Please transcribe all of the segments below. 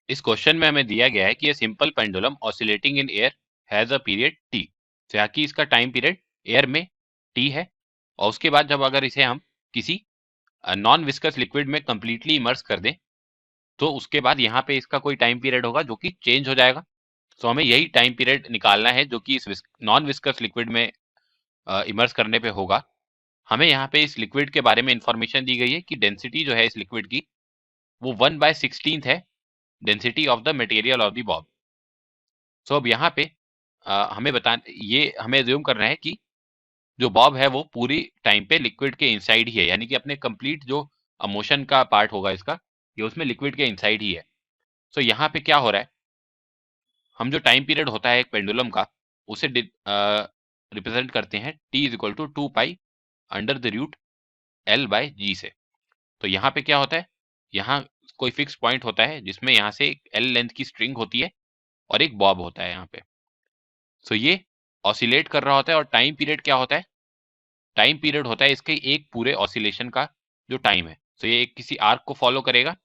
इस क्वेश्चन में हमें दिया गया है कि ये simple pendulum oscillating in air has a period T. तो यहाँ की इसका टाइम पीरियड एयर में टी है, और उसके बाद जब अगर इसे हम किसी नॉन विस्कस लिक्विड में कंप्लीटली इमर्स कर दें तो उसके बाद यहाँ पे इसका कोई टाइम पीरियड होगा जो कि चेंज हो जाएगा। तो हमें यही टाइम पीरियड निकालना है जो कि इस नॉन विस्कस लिक्विड में इमर्स करने पे होगा। हमें यहाँ पे इस लिक्विड के बारे में इंफॉर्मेशन दी गई है कि डेंसिटी जो है इस लिक्विड की वो 1/16 है density of the material of the bob. So अब यहाँ पे ये हमें एज्यूम करना है कि जो बॉब है वो पूरी टाइम पे लिक्विड के इनसाइड ही है, यानी कि अपने कंप्लीट जो मोशन का पार्ट होगा इसका ये उसमें लिक्विड के इनसाइड ही है। सो यहाँ पे क्या हो रहा है, हम जो टाइम पीरियड होता है एक पेंडुलम का उसे रिप्रेजेंट करते हैं t is equal to 2 pi under the root L/g से। तो यहाँ पे क्या होता है, यहाँ कोई फिक्स पॉइंट होता है जिसमें यहाँ से L लेंथ की स्ट्रिंग होती है और एक बॉब होता है यहाँ पे। सो ये ऑसिलेट कर रहा होता है और टाइम पीरियड क्या होता है, टाइम पीरियड होता है इसके एक पूरे ऑसिलेशन का जो टाइम है। तो ये एक किसी आर्क को फॉलो करेगा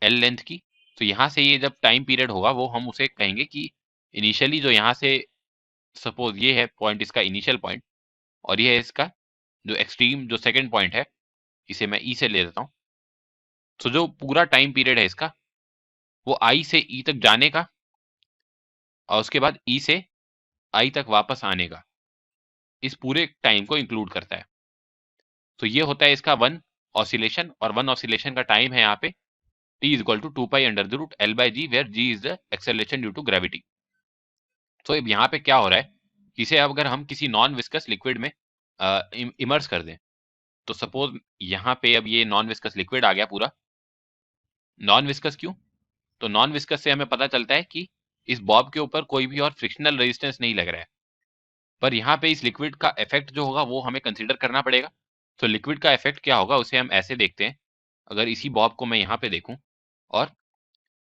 L लेंथ की। तो यहाँ से ये जब टाइम पीरियड होगा वो हम उसे कहेंगे कि इनिशियली जो यहाँ से सपोज ये है पॉइंट इसका इनिशियल पॉइंट और ये है इसका जो एक्सट्रीम जो सेकंड पॉइंट है, इसे मैं ई से ले लेता हूँ। तो जो पूरा टाइम पीरियड है इसका वो आई से ई तक जाने का और उसके बाद ई से आई तक वापस आने का, इस पूरे टाइम को इंक्लूड करता है। तो ये होता है इसका वन ऑसिलेशन, और वन ऑसिलेशन का टाइम है यहाँ पे t is equal to 2 pi under the root L/g where g is the acceleration due to gravity. तो अब यहाँ पे क्या हो रहा है, इसे अगर हम किसी नॉन विस्कस लिक्विड में इमर्स कर दें तो सपोज यहाँ पे अब ये नॉन विस्कस लिक्विड आ गया पूरा। नॉन विस्कस क्यों, तो नॉन विस्कस से हमें पता चलता है कि इस बॉब के ऊपर कोई भी और फ्रिक्शनल रेजिस्टेंस नहीं लग रहा है, पर यहाँ पे इस लिक्विड का इफेक्ट जो होगा वो हमें कंसीडर करना पड़ेगा। तो लिक्विड का इफेक्ट क्या होगा उसे हम ऐसे देखते हैं, अगर इसी बॉब को मैं यहाँ पे देखूं और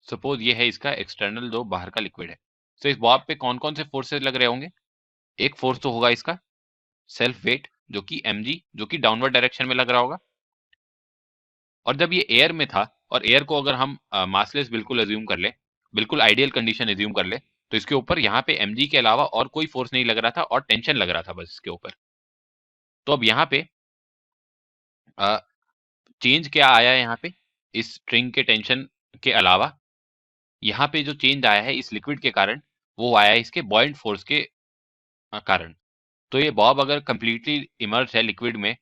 सपोज ये है इसका एक्सटर्नल जो बाहर का लिक्विड है, तो इस बॉब पे कौन कौन से फोर्सेस लग रहे होंगे। एक फोर्स तो होगा इसका सेल्फ वेट जो कि mg जो कि डाउनवर्ड डायरेक्शन में लग रहा होगा। और जब ये एयर में था और एयर को अगर हम मासलेस बिल्कुल एज्यूम कर ले, बिल्कुल आइडियल कंडीशन एज्यूम कर ले, तो इसके ऊपर यहाँ पे mg के अलावा और कोई फोर्स नहीं लग रहा था और टेंशन लग रहा था बस इसके ऊपर। तो अब यहाँ पे चेंज क्या आया है, यहाँ पे इस स्ट्रिंग के टेंशन के अलावा यहाँ पे जो चेंज आया है इस लिक्विड के कारण वो आया है इसके बॉयंट फोर्स के कारण। तो ये बॉब अगर कंप्लीटली इमर्ज है लिक्विड में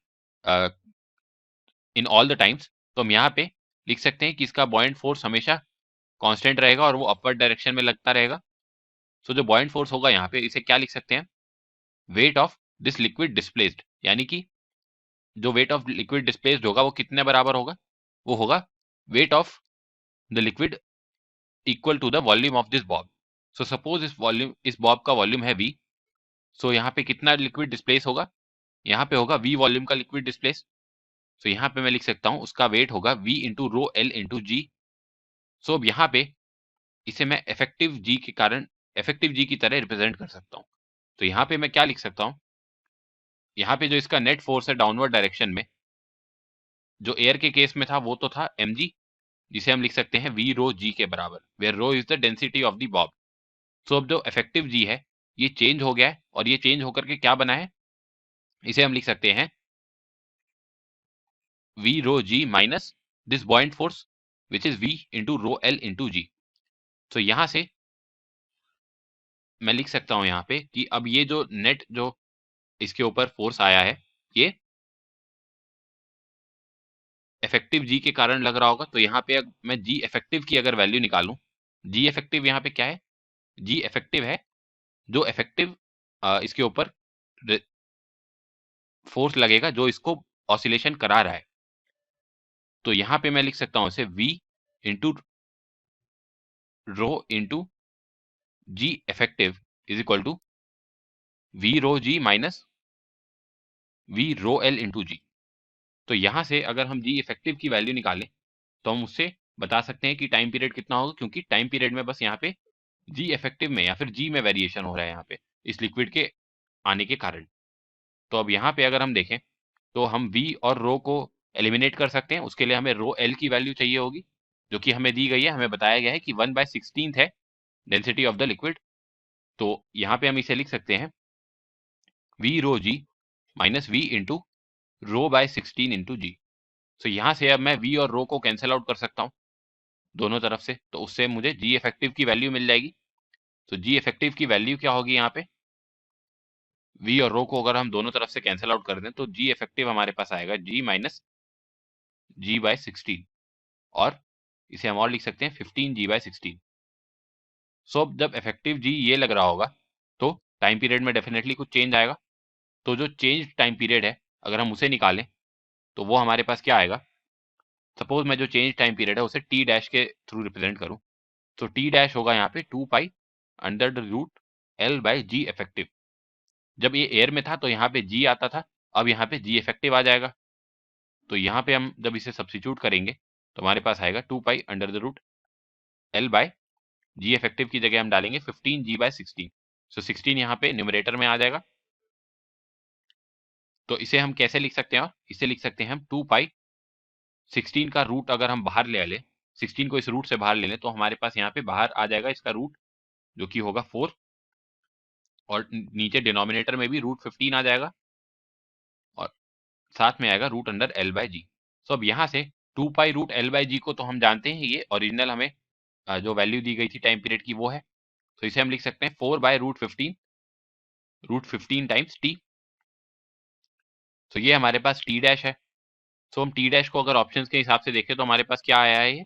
इन ऑल द टाइम्स, तो हम यहाँ पे लिख सकते हैं कि इसका बॉयंट फोर्स हमेशा कांस्टेंट रहेगा और वो अपवर्ड डायरेक्शन में लगता रहेगा। सो जो बॉयंट फोर्स होगा यहाँ पे इसे क्या लिख सकते हैं, weight of this liquid displaced, यानी कि जो वेट ऑफ लिक्विड डिस्प्लेस्ड होगा वो कितने बराबर होगा, वो होगा weight of the liquid equal to the volume of this bob. So suppose इस बॉब का वॉल्यूम है v, सो यहाँ पे कितना लिक्विड डिस्प्लेस होगा, यहाँ पे होगा v वॉल्यूम का लिक्विड डिस्प्लेस। सो यहाँ पे मैं लिख सकता हूँ उसका वेट होगा v into rho L into g. So अब यहाँ पे इसे मैं इफेक्टिव जी की तरह रिप्रेजेंट कर सकता हूँ। तो यहाँ पे मैं क्या लिख सकता हूँ, यहाँ पे जो इसका नेट फोर्स है डाउनवर्ड डायरेक्शन में जो एयर के केस में था वो तो था mg, जिसे हम लिख सकते हैं v रो g के बराबर, where rho is the density of the bob. So अब जो इफेक्टिव जी है ये चेंज हो गया है और ये चेंज होकर के क्या बना है, इसे हम लिख सकते हैं v rho g minus this buoyant force which is v into rho L into g. तो यहाँ से मैं लिख सकता हूँ यहाँ पे कि अब ये जो नेट जो इसके ऊपर फोर्स आया है ये इफेक्टिव जी के कारण लग रहा होगा। तो यहाँ पे मैं जी इफेक्टिव की अगर वैल्यू निकालूं, जी इफेक्टिव यहाँ पे क्या है, जी इफेक्टिव है जो इफेक्टिव इसके ऊपर फोर्स लगेगा जो इसको ऑसिलेशन करा रहा है। तो यहाँ पे मैं लिख सकता हूँ इसे v into rho into g effective is equal to v rho g minus v rho L into g. तो यहाँ से अगर हम जी इफेक्टिव की वैल्यू निकालें तो हम उससे बता सकते हैं कि टाइम पीरियड कितना होगा, क्योंकि टाइम पीरियड में बस यहाँ पे जी इफेक्टिव में या फिर जी में वेरिएशन हो रहा है यहाँ पे इस लिक्विड के आने के कारण। तो अब यहाँ पे अगर हम देखें तो हम v और रो को एलिमिनेट कर सकते हैं, उसके लिए हमें रो एल की वैल्यू चाहिए होगी। जो कि हमें दी गई है, हमें बताया गया है कि 1/16 है डेंसिटी ऑफ द लिक्विड। तो यहाँ पे हम इसे लिख सकते हैं V rho g minus V into रो/16 into g. तो यहाँ से अब मैं V और रो को कैंसिल आउट कर सकता हूँ दोनों तरफ से, तो उससे मुझे जी इफेक्टिव की वैल्यू मिल जाएगी। तो जी इफेक्टिव की वैल्यू क्या होगी यहाँ पे, V और रो को अगर हम दोनों तरफ से कैंसिल आउट कर दें तो जी इफेक्टिव हमारे पास आएगा G माइनस G/16, और इसे हम और लिख सकते हैं 15G/16। सो अब जब इफेक्टिव जी ये लग रहा होगा तो टाइम पीरियड में डेफिनेटली कुछ चेंज आएगा। तो जो चेंज टाइम पीरियड है अगर हम उसे निकालें तो वो हमारे पास क्या आएगा, सपोज मैं जो चेंज टाइम पीरियड है उसे टी डैश के थ्रू रिप्रेजेंट करूं, तो टी डैश होगा यहाँ पे 2 pi under the root L/G effective. जब ये एयर में था तो यहाँ पे G आता था, अब यहाँ पे G इफेक्टिव आ जाएगा। तो यहाँ पे हम जब इसे सब्सिट्यूट करेंगे तो हमारे पास आएगा 2 pi under the root L/G effective की जगह हम डालेंगे 15G/16। सो 16 यहाँ पे न्यूमरेटर में आ जाएगा। तो इसे हम कैसे लिख सकते हैं, और इसे लिख सकते हैं हम 2 पाई 16 का रूट अगर हम बाहर ले लें, 16 को इस रूट से बाहर ले लें तो हमारे पास यहाँ पे बाहर आ जाएगा इसका रूट जो कि होगा 4, और नीचे डिनोमिनेटर में भी √15 आ जाएगा और साथ में आएगा रूट अंडर L/G। सो अब यहाँ से 2 पाई √L/G को तो हम जानते हैं, ये ओरिजिनल हमें जो वैल्यू दी गई थी टाइम पीरियड की वो है। तो इसे हम लिख सकते हैं 4/√15, √15 टाइम्स टी। तो ये हमारे पास टी डैश है। सो हम टी डैश को अगर ऑप्शंस के हिसाब से देखें तो हमारे पास क्या आया है, ये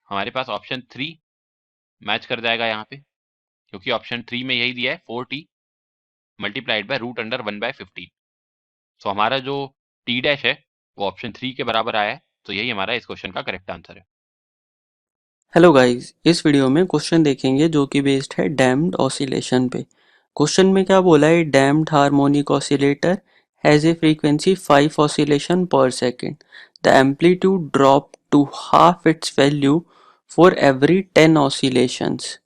हमारे पास ऑप्शन 3 मैच कर जाएगा यहाँ पे, क्योंकि ऑप्शन 3 में यही दिया है 4t मल्टीप्लाइड बाय √1/15। सो हमारा जो टी डैश है वो ऑप्शन 3 के बराबर आया है। तो यही हमारा इस क्वेश्चन का करेक्ट आंसर है। हेलो गाइस, इस वीडियो में क्वेश्चन देखेंगे जो कि बेस्ड है डैम्प्ड ऑसिलेशन पे। क्वेश्चन में क्या बोला है, damped harmonic oscillator has a frequency 5 oscillation per second. The amplitude drop to half its value for every 10 oscillations.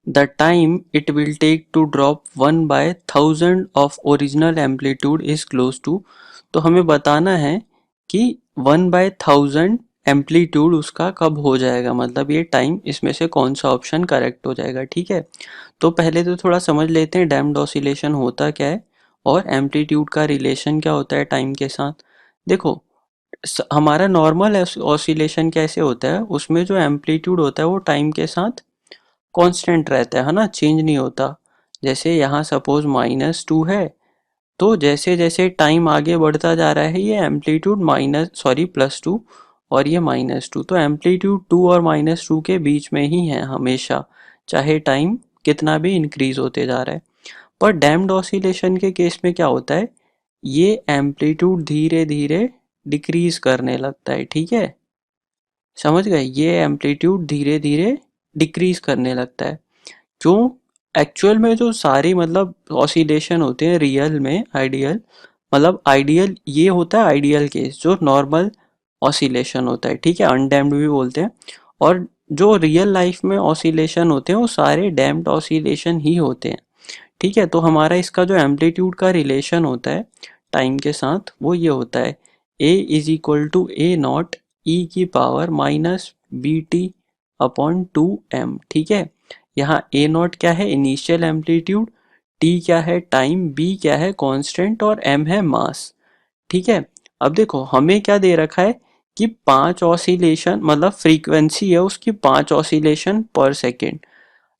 The time it will take to drop 1/1000 of original amplitude is close to। तो हमें बताना है कि 1/1000 amplitude उसका कब हो जाएगा, मतलब ये टाइम इसमें से कौन सा ऑप्शन करेक्ट हो जाएगा। ठीक है, तो पहले तो थोड़ा समझ लेते हैं डैम्प्ड ऑसिलेशन होता क्या है और एम्पलीट्यूड का रिलेशन क्या होता है टाइम के साथ। देखो, हमारा नॉर्मल ऑसिलेशन कैसे होता है, उसमें जो एम्पलीट्यूड होता है वो टाइम के साथ कांस्टेंट रहता है ना, चेंज नहीं होता। जैसे यहाँ सपोज -2 है, तो जैसे जैसे टाइम आगे बढ़ता जा रहा है ये एम्पलीट्यूड +2 और ये -2, तो एम्पलीट्यूड 2 और -2 के बीच में ही है हमेशा, चाहे टाइम कितना भी इंक्रीज होते जा रहा है। पर डैम्प्ड ऑसिलेशन के केस में क्या होता है, ये एम्पलीट्यूड धीरे धीरे डिक्रीज करने लगता है। ठीक है, समझ गए, ये एम्पलीट्यूड धीरे धीरे डिक्रीज करने लगता है। क्यों, एक्चुअल में जो सारी मतलब ऑसिलेशन होते हैं रियल में आइडियल, मतलब आइडियल ये होता है आइडियल केस जो नॉर्मल ऑसिलेशन होता है। ठीक है, अनडैम्प्ड भी बोलते हैं। और जो रियल लाइफ में ऑसिलेशन होते हैं वो सारे डैम्प्ड ऑसिलेशन ही होते हैं। ठीक है, तो हमारा इसका जो एम्पलीट्यूड का रिलेशन होता है टाइम के साथ वो ये होता है A=A0 e⁻bt/2m। ठीक है, यहाँ A0 क्या है, इनिशियल एम्पलीट्यूड, T क्या है टाइम, B क्या है कांस्टेंट और M है मास। ठीक है, अब देखो हमें क्या दे रखा है कि 5 ऑसिलेशन मतलब फ्रीक्वेंसी है उसकी 5 ऑसिलेशन पर सेकेंड।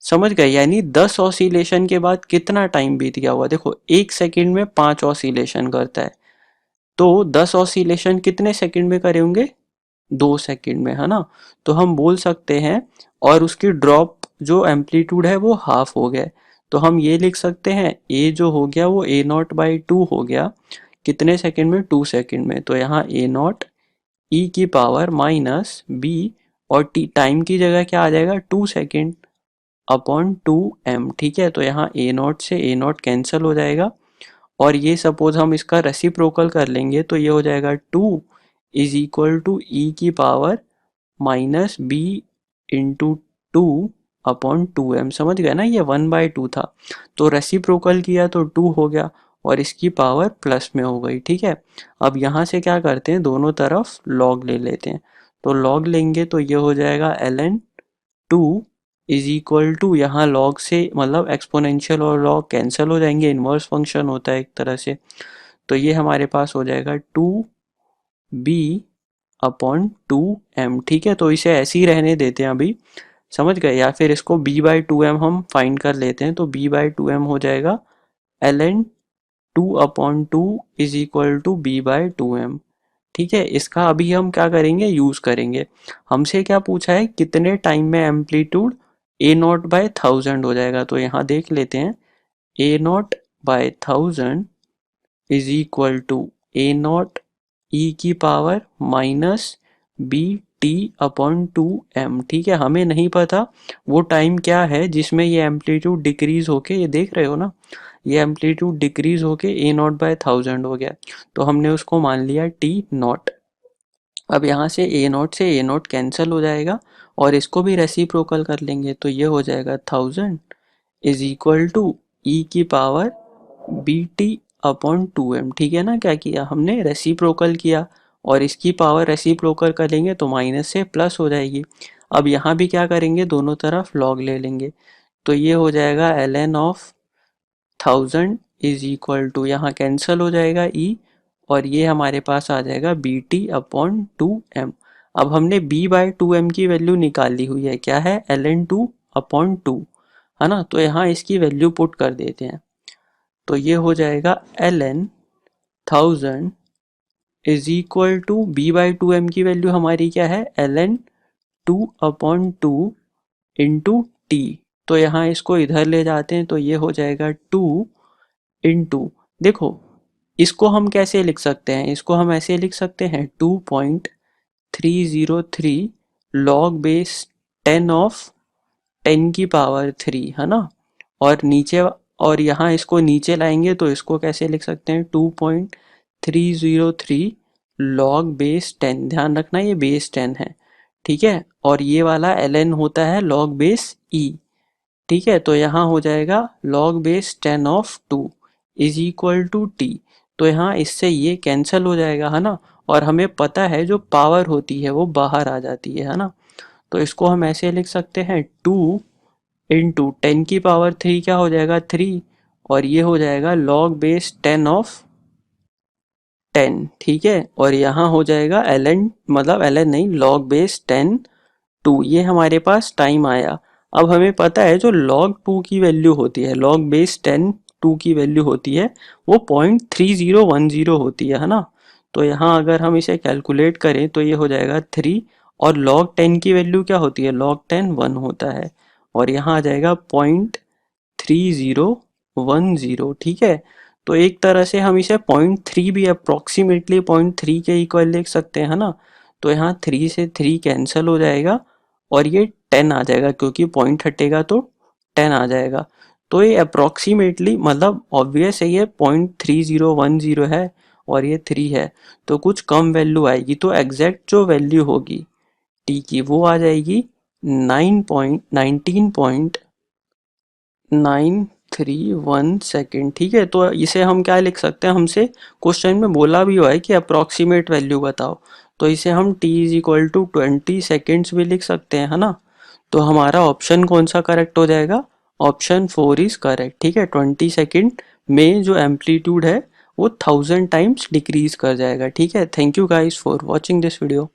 समझ गए, यानी 10 ऑसिलेशन के बाद कितना टाइम बीत गया हुआ, देखो 1 सेकेंड में 5 ऑसिलेशन करता है, तो 10 ऑसिलेशन कितने सेकंड में करे होंगे, 2 सेकंड में, है ना। तो हम बोल सकते हैं, और उसकी ड्रॉप जो एम्पलीट्यूड है वो हाफ हो गया, तो हम ये लिख सकते हैं ए जो हो गया वो A0/2 हो गया, कितने सेकंड में, 2 सेकंड में। तो यहाँ A0 e⁻ और टी टाइम की जगह क्या आ जाएगा, 2 सेकंड/2m। ठीक है, तो यहाँ A0 से A0 कैंसिल हो जाएगा, और ये सपोज हम इसका रेसिप्रोकल कर लेंगे तो ये हो जाएगा 2 = e⁻B इंटू 2/2m। समझ गए ना, ये 1/2 था, तो रेसिप्रोकल किया तो 2 हो गया और इसकी पावर प्लस में हो गई। ठीक है, अब यहाँ से क्या करते हैं, दोनों तरफ लॉग ले लेते हैं, तो log लेंगे तो ये हो जाएगा ln 2 इज इक्वल टू, यहाँ log से मतलब एक्सपोनेंशियल और log कैंसिल हो जाएंगे, इन्वर्स फंक्शन होता है एक तरह से, तो ये हमारे पास हो जाएगा 2b अपॉन 2m। ठीक है, तो इसे ऐसे ही रहने देते हैं अभी, समझ गए, या फिर इसको b/2m हम फाइंड कर लेते हैं, तो b/2m हो जाएगा ln 2/2 is equal to b/2m। ठीक है, इसका अभी हम क्या करेंगे, यूज करेंगे। हमसे क्या पूछा है, कितने टाइम में एम्पलीट्यूड a0/1000 हो जाएगा, तो यहाँ देख लेते हैं, a0/1000 is equal to a0 e की power minus B T upon 2m। ठीक है, हमें नहीं पता वो टाइम क्या है जिसमें ये एम्पलीट्यूड डिक्रीज होके, ये देख रहे हो ना, ये एम्पलीट्यूड डिक्रीज होके a0/1000 हो गया, तो हमने उसको मान लिया t0। अब यहाँ से a0 कैंसिल हो जाएगा और इसको भी रेसिप्रोकल कर लेंगे, तो ये हो जाएगा 1000 इज इक्वल टू ई की power B T upon 2m। ठीक है ना, क्या किया हमने, रेसिप्रोकल किया, और इसकी पावर रेसिप्रोकल करेंगे तो माइनस से प्लस हो जाएगी। अब यहाँ भी क्या करेंगे, दोनों तरफ लॉग ले लेंगे, तो ये हो जाएगा ln of 1000 is equal to, यहाँ कैंसिल हो जाएगा ई, और ये हमारे पास आ जाएगा बी टी अपॉन 2m। अब हमने b/2m की वैल्यू निकाली हुई है, क्या है, ln 2/2, है ना, तो यहाँ इसकी वैल्यू पुट कर देते हैं, तो ये हो जाएगा ln 1000 is equal to b/2m की वैल्यू हमारी क्या है, ln 2/2 इंटू टी। तो यहाँ इसको इधर ले जाते हैं, तो ये हो जाएगा 2 इंटू, देखो इसको हम कैसे लिख सकते हैं, इसको हम ऐसे लिख सकते हैं 2.303 लॉग बेस 10 ऑफ 10 की पावर 3, है ना, और नीचे, और यहाँ इसको नीचे लाएंगे तो इसको कैसे लिख सकते हैं, 2.303 लॉग बेस 10, ध्यान रखना ये बेस 10 है। ठीक है, और ये वाला ln होता है लॉग बेस e। ठीक है, तो यहाँ हो जाएगा log base 10 of 2 is equal to T. तो यहाँ इससे ये कैंसिल हो जाएगा, है ना, और हमें पता है जो पावर होती है वो बाहर आ जाती है ना, तो इसको हम ऐसे लिख सकते हैं 2 इंटू 10 की पावर 3 क्या हो जाएगा 3, और ये हो जाएगा log बेस 10 ऑफ 10। ठीक है, और यहाँ हो जाएगा ln, मतलब ln नहीं, log बेस 10 2, ये हमारे पास टाइम आया। अब हमें पता है जो log 2 की वैल्यू होती है, log बेस 10 2 की वैल्यू होती है वो 0.3010 होती है ना, तो यहाँ अगर हम इसे कैलकुलेट करें तो ये हो जाएगा 3, और log 10 की वैल्यू क्या होती है, log 10 1 होता है, और यहाँ आ जाएगा 0.3010। ठीक है, तो एक तरह से हम इसे 0.3 भी अप्रोक्सीमेटली 0.3 के इक्वल लिख सकते हैं ना, तो यहाँ 3 से 3 कैंसिल हो जाएगा और ये 10 आ जाएगा, क्योंकि पॉइंट हटेगा तो 10 आ जाएगा, तो ये अप्रोक्सीमेटली मतलब ऑब्वियस है ये 0.3010 है और ये 3 है, तो कुछ कम वैल्यू आएगी, तो एग्जैक्ट जो वैल्यू होगी टी की वो आ जाएगी 19.931 सेकेंड। ठीक है, तो इसे हम क्या लिख सकते हैं, हमसे क्वेश्चन में बोला भी हुआ है कि अप्रॉक्सीमेट वैल्यू बताओ, तो इसे हम t is equal to 20 seconds भी लिख सकते हैं, है ना, तो हमारा ऑप्शन कौन सा करेक्ट हो जाएगा, ऑप्शन 4 इज करेक्ट। ठीक है, 20 सेकेंड में जो एम्पलीट्यूड है वो 1000 टाइम्स डिक्रीज कर जाएगा। ठीक है, thank you guys for watching this video.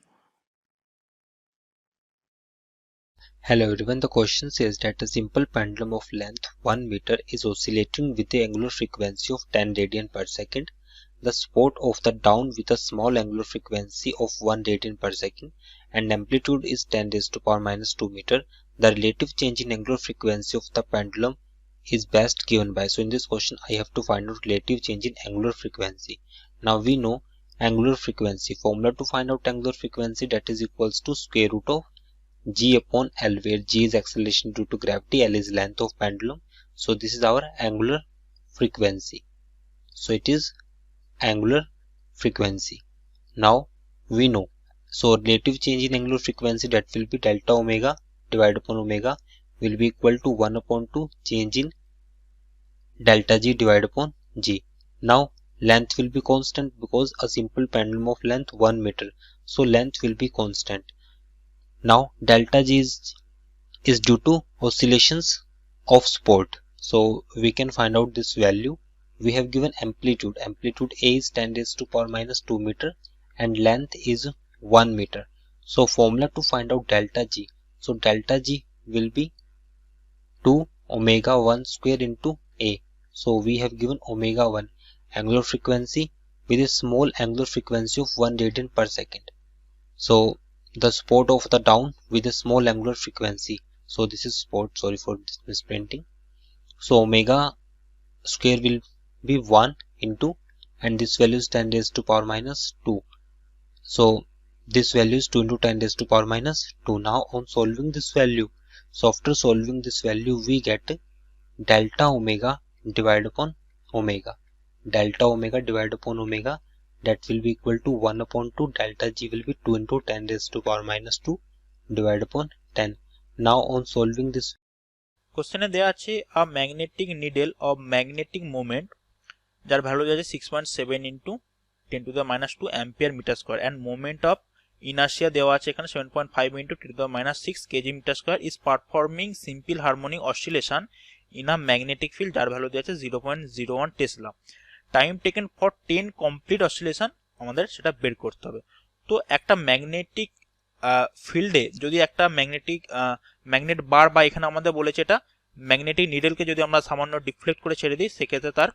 Hello everyone, the question says that a simple pendulum of length 1 meter is oscillating with the angular frequency of 10 radian per second. The support of the down with a small angular frequency of 1 radian per second and amplitude is 10 raised to power minus 2 meter. The relative change in angular frequency of the pendulum is best given by. So in this question I have to find out relative change in angular frequency. Now we know angular frequency, formula to find out angular frequency, that is equals to square root of g upon L, where g is acceleration due to gravity, L is length of pendulum. So this is our angular frequency. So it is angular frequency. Now we know, so relative change in angular frequency, that will be delta omega divided upon omega will be equal to 1 upon 2 change in delta g divided upon g. Now length will be constant because a simple pendulum of length 1 meter. so length will be constant. Now delta G is due to oscillations of spot. So we can find out this value. We have given amplitude. Amplitude A is 10 raised to power minus 2 meter and length is 1 meter. So formula to find out delta G. So delta G will be 2 omega 1 square into A. So we have given omega 1 angular frequency with a small angular frequency of 1 radian per second. So the spot of the down with a small angular frequency. So this is spot, sorry for this misprinting. So omega square will be 1 into, and this value is 10 raised to power minus 2. So this value is 2 into 10 raised to power minus 2. Now on solving this value, so after solving this value we get delta omega divided upon omega. Delta omega divided upon omega, that will be equal to 1 upon 2. Delta G will be 2 into 10 raised to power minus 2 divided upon 10. Now on solving this, কোশ্চেনে দেওয়া আছে a magnetic needle of magnetic moment যার value আছে 6.7 into 10 to the minus 2 ampere metre square and moment of inertia দেওয়া আছে এখানে 7.5 into 10 to the minus 6 K G metre square is performing simple harmonic oscillation in a magnetic field যার value দেওয়া আছে 0.01 tesla. Time taken for 10 complete oscillation আমাদের সেটা বের করতে হবে। তো একটা ম্যাগনেটিক ফিল্ডে যদি একটা ম্যাগনেট বার বা এখানে আমাদের বলেছে এটা ম্যাগনেটিক নিডেলকে যদি আমরা সামান্য ডিফ্লেক্ট করে ছেড়ে দিই সেক্ষেত্রে তার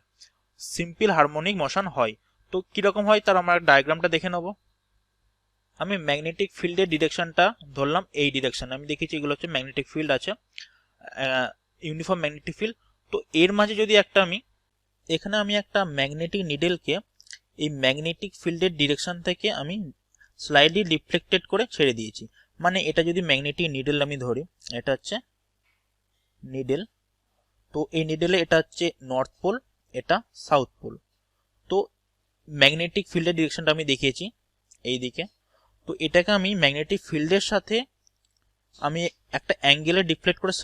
সিম্পল হারমোনিক মোশন হয়। তো কিরকম হয় তার আমরা ডায়াগ্রামটা দেখে নেব। আমি ম্যাগনেটিক ফিল্ডের ডিরেকশনটা ধরলাম এই ডিরেকশন, আমি দেখেছি এগুলো হচ্ছে ম্যাগনেটিক ফিল্ড আছে, ইউনিফর্ম ম্যাগনেটিক ফিল্ড। তো এর মাঝে যদি এখানে আমি একটা ম্যাগনেটিক নিডেলকে এই ম্যাগনেটিক ফিল্ডের ডিরেকশন থেকে আমি স্লাইডলি ডিফ্লেক্টেড করে ছেড়ে দিয়েছি। মানে এটা যদি ম্যাগনেটিক নিডেল আমি ধরি, এটা হচ্ছে নিডেল, তো এই নিডেলে এটা হচ্ছে নর্থ পোল, এটা সাউথ পোল। তো ম্যাগনেটিক ফিল্ডের ডিরেকশনটা আমি দেখিয়েছি এই দিকে। তো এটাকে আমি ম্যাগনেটিক ফিল্ডের সাথে আমি একটা অ্যাঙ্গেলে ডিফ্লেক্ট করে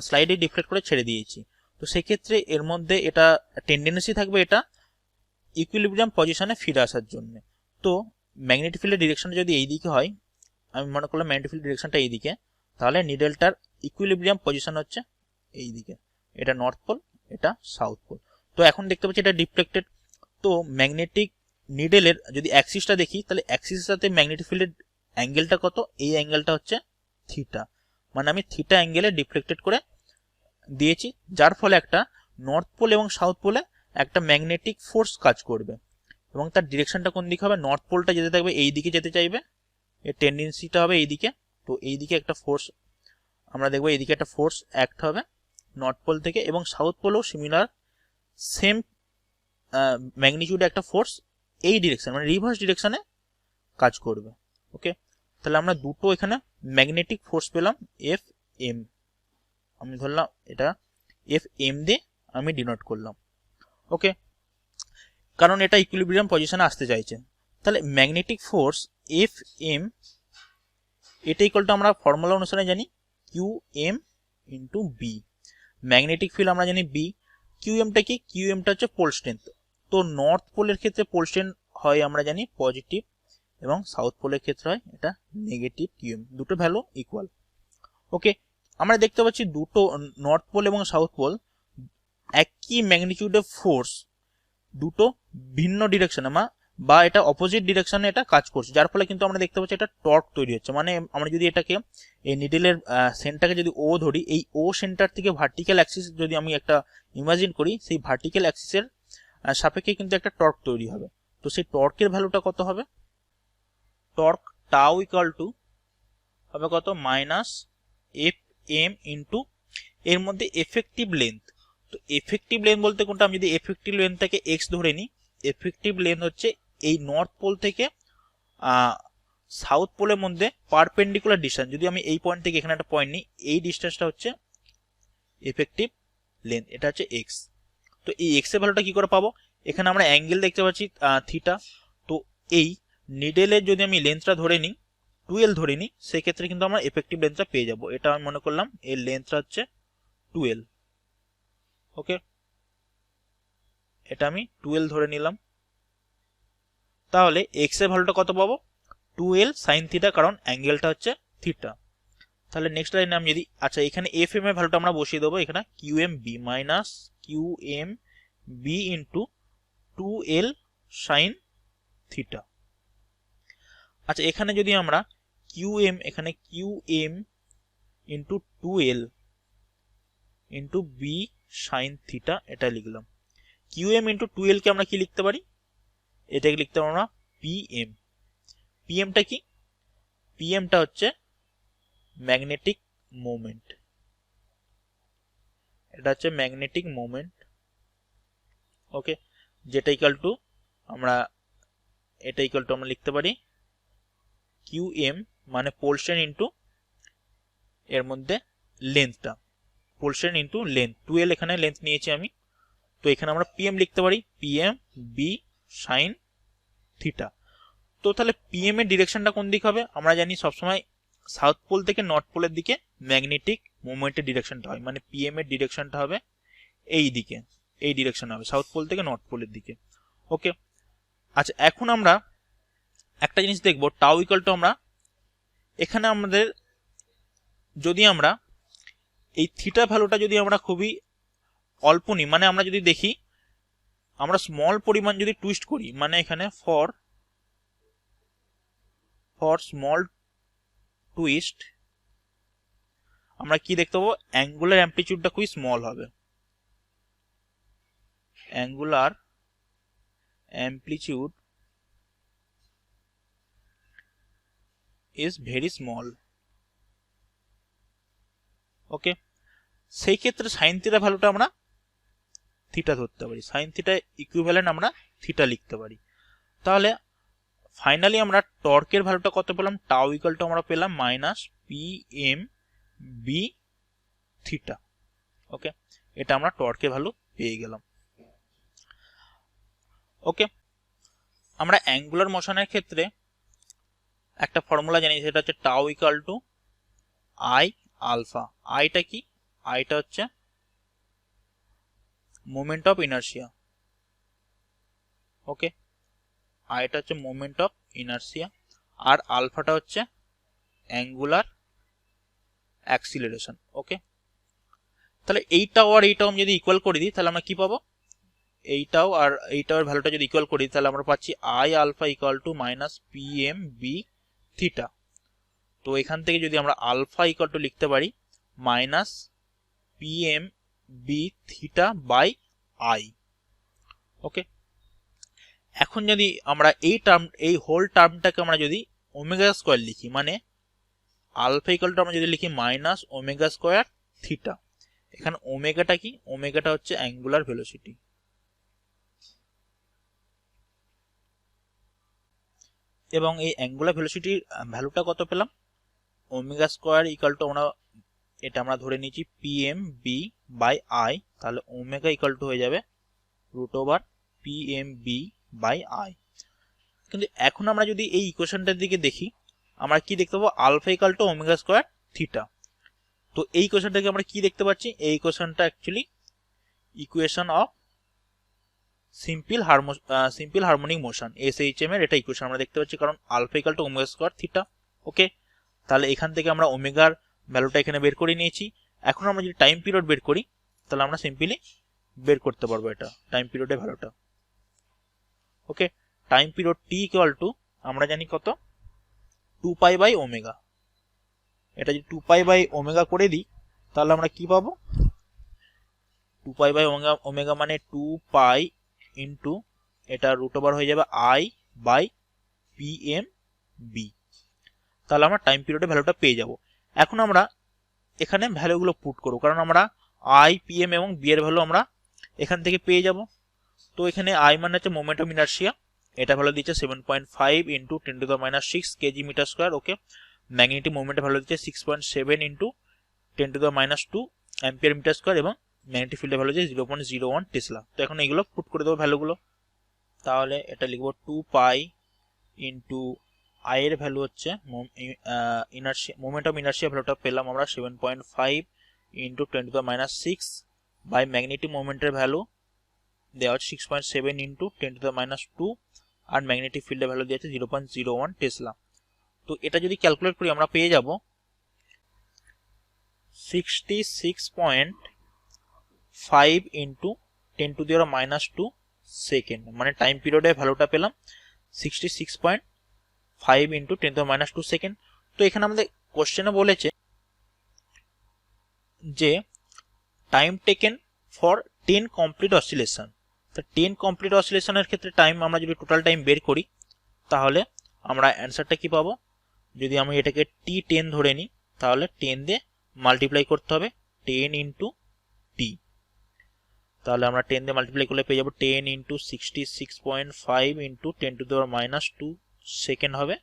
স্লাইডে ডিফ্লেক্ট করে ছেড়ে দিয়েছি। তো সেক্ষেত্রে এর মধ্যে এটা টেন্ডেন্সি থাকবে এটা ইকুইলিব্রিয়াম পজিশনে ফিরে আসার জন্য। তো ম্যাগনেটিক ফিল্ডের ডিরেকশনটা যদি এই দিকে হয়, আমি মনে করলাম ম্যাগনেটিক ফিল্ড ডিরেকশনটা এই দিকে, তাহলে নিডেলটার ইকুইলিব্রিয়াম পজিশন হচ্ছে এই দিকে, এটা নর্থ পোল, এটা সাউথ পোল। তো এখন দেখতে পাচ্ছি এটা ডিফ্লেক্টেড। তো ম্যাগনেটিক নিডেলের যদি অ্যাক্সিসটা দেখি তাহলে অ্যাক্সিসের সাথে ম্যাগনেটিক ফিল্ডের অ্যাঙ্গেলটা কত, এই অ্যাঙ্গেলটা হচ্ছে থিটা, মানে আমি থিটা অ্যাঙ্গেলে ডিফ্লেক্টেড করে দিয়েছি, যার ফলে একটা নর্থ পোল এবং সাউথ পোলে একটা ম্যাগনেটিক ফোর্স কাজ করবে এবং তার ডিরেকশনটা কোন দিকে হবে, নর্থ পোলটা যেতে থাকবে এই দিকে যেতে চাইবে, এর টেন্ডেন্সিটা হবে এই দিকে। তো এই দিকে একটা ফোর্স আমরা দেখবো, এইদিকে একটা ফোর্স অ্যাক্ট হবে নর্থ পোল থেকে, এবং সাউথ পোলও সিমিলার সেম ম্যাগনিটিউডে একটা ফোর্স এই ডিরেকশন মানে রিভার্স ডিরেকশনে কাজ করবে। ওকে, তাহলে আমরা দুটো এখানে ম্যাগনেটিক ফোর্স পেলাম এফ এম, আমি ধরলাম এটা এফ এম দিয়ে আমি ডিনোট করলাম। ওকে, কারণ এটা ইকুইলিব্রিয়াম পজিশনে আসতে চাইছে। তাহলে ম্যাগনেটিক ফোর্স এফ এম এটা ইকুয়াল টু আমরা ফর্মুলা অনুসারে জানি Q M into B. Magnetic field আমরা জানি বি, কিউ এমটা কি, কিউ এমটা হচ্ছে পোল স্ট্রেংথ। তো নর্থ পোলের ক্ষেত্রে পোল স্ট্রেংথ হয় আমরা জানি পজিটিভ, এবং সাউথ পোলের ক্ষেত্রে হয় এটা নেগেটিভ কিউ এম, দুটো ভ্যালু ইকুয়াল। ওকে, আমরা দেখতে পাচ্ছি দুটো নর্থ পোল এবং সাউথ পোল একই ম্যাগনিটিউডের ফোর্স দুটো ভিন্ন ডিরেকশনে বা এটা অপোজিট ডিরেকশনে এটা কাজ করছে, যার ফলে কিন্তু আমরা দেখতে পাচ্ছি এটা টর্ক তৈরি হচ্ছে। মানে আমরা যদি এটাকে এই নিডেলের সেন্টারকে যদি ও ধরি, এই ও সেন্টার থেকে ভার্টিক্যাল অ্যাক্সিস যদি আমি একটা ইমাজিন করি, সেই ভার্টিক্যাল অ্যাক্সিসের সাপেক্ষে কিন্তু একটা টর্ক তৈরি হবে। তো সেই টর্কের ভ্যালুটা কত হবে, টর্ক টাউ ইকুয়াল টু হবে কত, মাইনাস এফ এম ইন্টু এর মধ্যে এফেক্টিভ লেন্থ। তো এফেক্টিভ লেন্থ বলতে কোনটা, আমি যদি এফেক্টিভ লেন্থটাকে এক্স ধরে নিই, এফেক্টিভ লেন্থ হচ্ছে এই নর্থ পোল থেকে সাউথ পোলের মধ্যে পারপেন্ডিকুলার ডিস্টেন্স। যদি আমি এই পয়েন্ট থেকে এখানে একটা পয়েন্ট নিই, এই ডিস্টেন্সটা হচ্ছে এফেক্টিভ লেন্থ, এটা হচ্ছে এক্স। তো এই এক্স এর ভ্যালুটা কি করে পাবো, এখানে আমরা অ্যাঙ্গেল দেখতে পাচ্ছি থিটা। তো এই নিডেলের যদি আমি লেন্থটা ধরে নিই 12 ধরে নিই, সেক্ষেত্রে কিন্তু আমরা এফেক্টিভ লেন্থটা পেয়ে যাবো। এটা আমি মনে করলাম এর লেন্থটা হচ্ছে 12। ওকে, এটা আমি 12 ধরে নিলাম। তাহলে এক্স এর ভ্যালুটা কত পাবো, 2l sin থিটা, কারণ অ্যাঙ্গেলটা হচ্ছে থিটা। তাহলে নেক্সট লাইনে আমি যদি আচ্ছা এখানে এফ এম এর ভ্যালুটা আমরা বসিয়ে দেবো এখানে QMB minus QMB into 2l sin theta. আচ্ছা এখানে যদি আমরা এখানে QM into 2l into B sin theta এটা লিখলাম। QM ইন্টু 2l কে আমরা কি লিখতে পারি, এটাকে লিখতে পারি আমরা PM। PMটা কি, PMটা হচ্ছে ম্যাগনেটিক মোমেন্ট, এটা হচ্ছে ম্যাগনেটিক মোমেন্ট। ওকে, যেটা ইকুয়াল টু আমরা লিখতে পারি QM মানে পোলশন ইন্টু এর মধ্যে লেন্থটা, পোলশন ইন্টু লেন্থ, 2l এখানে লেন্থ নিয়েছি আমি, তো এখানে আমরা PM লিখতে পারি PM B sin থিটা। তো তাহলে PM এর ডিরেকশনটা কোন দিক হবে, আমরা জানি সবসময় সাউথ পোল থেকে নর্থ পোলের দিকে ম্যাগনেটিক মোমেন্টের ডিরেকশনটা হয়, মানে PM এর ডিরেকশনটা হবে এই দিকে, এই ডিরেকশন হবে সাউথ পোল থেকে নর্থ পোলের দিকে। ওকে, আচ্ছা এখন আমরা একটা জিনিস দেখব, টাউ ইকুয়াল টু আমরা এখানে আমাদের যদি আমরা এই থিটা ভ্যালুটা যদি আমরা খুবই অল্প নিই, মানে আমরা যদি দেখি আমরা স্মল পরিমাণ যদি টুইস্ট করি, মানে এখানে ফর স্মল টুইস্ট আমরা কি দেখতে পাবো, অ্যাঙ্গুলার অ্যামপ্লিটিউডটা খুবই স্মল হবে, angular amplitude is very small. Okay, সেই ক্ষেত্রে সাইন থিটা ভ্যালুটা আমরা থিটা ধরতে পারি, সাইন থিটা ইকুইভ্যালেন্ট আমরা থিটা লিখতে পারি। তাহলে ফাইনালি আমরা টর্কের ভ্যালুটা কত পেলাম, টাউ ইকুয়াল টু আমরা পেলাম মাইনাস PM B থিটা। ওকে, এটা আমরা টর্কের ভ্যালু পেয়ে গেলাম। ওকে, আমরা অ্যাঙ্গুলার মোশনের ক্ষেত্রে একটা ফর্মুলা জানি, সেটা হচ্ছে tau equal to I alpha. আইটা কি, আইটা হচ্ছে মোমেন্ট অফ ইনার্শিয়া। ওকে, আইটা হচ্ছে মোমেন্ট অফ ইনার্শিয়া, আর আলফাটা হচ্ছে অ্যাঙ্গুলার অ্যাক্সিলারেশন। ওকে, তাহলে এইটাও আর এইটাও আমি যদি ইকুয়াল করে দিই তাহলে আমরা কি পাবো, এইটাও আর এইটাও ভ্যালুটা যদি ইকুয়াল করি তাহলে আমরা পাচ্ছি I alpha equal to minus PM B theta. তো এখান থেকে যদি আমরা আলফা ইকুয়াল টু লিখতে পারি minus PM B theta by I। Okay, এখন যদি আমরা এই হোল টার্মটাকে আমরা যদি ওমেগা স্কোয়ার লিখি, মানে আলফা ইকুয়াল টু আমরা যদি লিখি মাইনাস ওমেগা স্কোয়ার থিটা, এখানে ওমেগাটা কি, ওমেগাটা হচ্ছে অ্যাঙ্গুলার ভেলোসিটি। এবং এই অ্যাঙ্গুলার ভেলোসিটির ভ্যালুটা কত পেলাম, ওমেগা স্কোয়ার ইকুয়াল টু এটা আমরা ধরে নিয়েছি PM B বাই I, তাহলে ওমেগা ইকুয়াল টু হয়ে যাবে root over PM B by I। কিন্তু এখন আমরা যদি এই ইকুয়েশনটার দিকে দেখি আমরা কি দেখতে পাবো, alpha equal to omega square theta. তো এই ইকুয়েশনটাকে আমরা কি দেখতে পাচ্ছি, এই ইকুয়েশনটা actually equation of simple harmonic motion SHM এর এটা ইকুয়েশন আমরা দেখতে পাচ্ছি, কারণ alpha equal to omega square theta. Okay, তাহলে এখান থেকে আমরা ওমেগার ভ্যালুটা এখানে বের করে নিয়েছি। এখন আমরা যদি টাইম পিরিয়ড বের করি তাহলে আমরা সিম্পলি বের করতে পারবো এটা টাইম পিরিয়ডের ভ্যালুটা। Okay, time period T equal to আমরা জানি কত, 2 পাই বাই ওমেগা। এটা যদি 2 পাই বাই ওমেগা করে দিই তাহলে আমরা কি পাবো, 2 পাই বাই ওমেগা মানে 2 পাই ইন্টু এটা রুট ওভার হয়ে যাবে I বাই PM B। তাহলে আমরা টাইম পিরিয়ডের ভ্যালুটা পেয়ে যাব। এখন আমরা এখানে ভ্যালুগুলো পুট করব, কারণ আমরা I PM এবং B এর ভ্যালু আমরা এখান থেকে পেয়ে যাব। তো এখানে I মানে হচ্ছে মোমেন্ট অফ ইনার্শিয়া, এটা ভ্যালু দিচ্ছে 7.5 ইন্টু 10⁻⁶ কেজি মিটার স্কোয়ার। ওকে, ম্যাগনেটিক মোমেন্টের ভ্যালু দিচ্ছে 6.7 ইন্টু 10⁻² অ্যাম্পিয়ার মিটার স্কোয়ার, এবং ম্যাগনেটিক ফিল্ডের ভ্যালু দিচ্ছে 0.01 টেসলা। তো এখন এইগুলো পুট করে দেবো ভ্যালুগুলো, তাহলে এটা লিখবো 2 পাই ইন্টু I এর ভ্যালু হচ্ছে মোমেন্ট অফ ইনার্শিয়া ভ্যালুটা পেলাম আমরা 7.5 ইন্টু 10⁻⁶ বাই ম্যাগনেটিক মোমেন্টের ভ্যালু দেওয়া হচ্ছে 6.7 ইন্টু 10⁻², আর ম্যাগনেটিক ফিল্ডের ভ্যালু দেওয়া হচ্ছে 0.01 টেসলা। তো এটা যদি ক্যালকুলেট করি আমরা পেয়ে যাব 66.5 ইন্টু 10⁻² সেকেন্ড, মানে টাইম পিরিয়ডের ভ্যালুটা পেলাম 66.5 ইন্টু 10⁻² সেকেন্ড। তো এখানে আমাদের কোশ্চেনে বলেছে যে time taken for 10 complete oscillation. তো 10 কমপ্লিট অসিলেশনের ক্ষেত্রে টাইম আমরা যদি টোটাল টাইম বের করি তাহলে আমরা অ্যান্সারটা কি পাবো, যদি আমি এটাকে T10 ধরে নিই তাহলে 10 দিয়ে মাল্টিপ্লাই করতে হবে 10 ইন্টু টি, তাহলে আমরা 10 দিয়ে মাল্টিপ্লাই করলে পেয়ে যাবো 10 ইন্টু 66.5 ইন্টু 10⁻² সেকেন্ড হবে,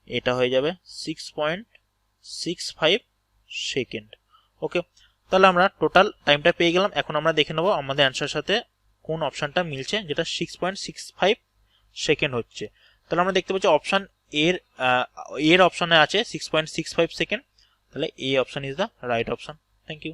এটা হয়ে যাবে 6.65 সেকেন্ড। ওকে, তাহলে আমরা টোটাল টাইমটা পেয়ে গেলাম। এখন আমরা দেখে নেবো আমাদের অ্যান্সারের সাথে কোন অপশানটা মিলছে, যেটা 6.65 সেকেন্ড হচ্ছে। তাহলে আমরা দেখতে পাচ্ছি অপশান এর অপশানে আছে 6.65 সেকেন্ড, তাহলে A option is the right option. Thank you.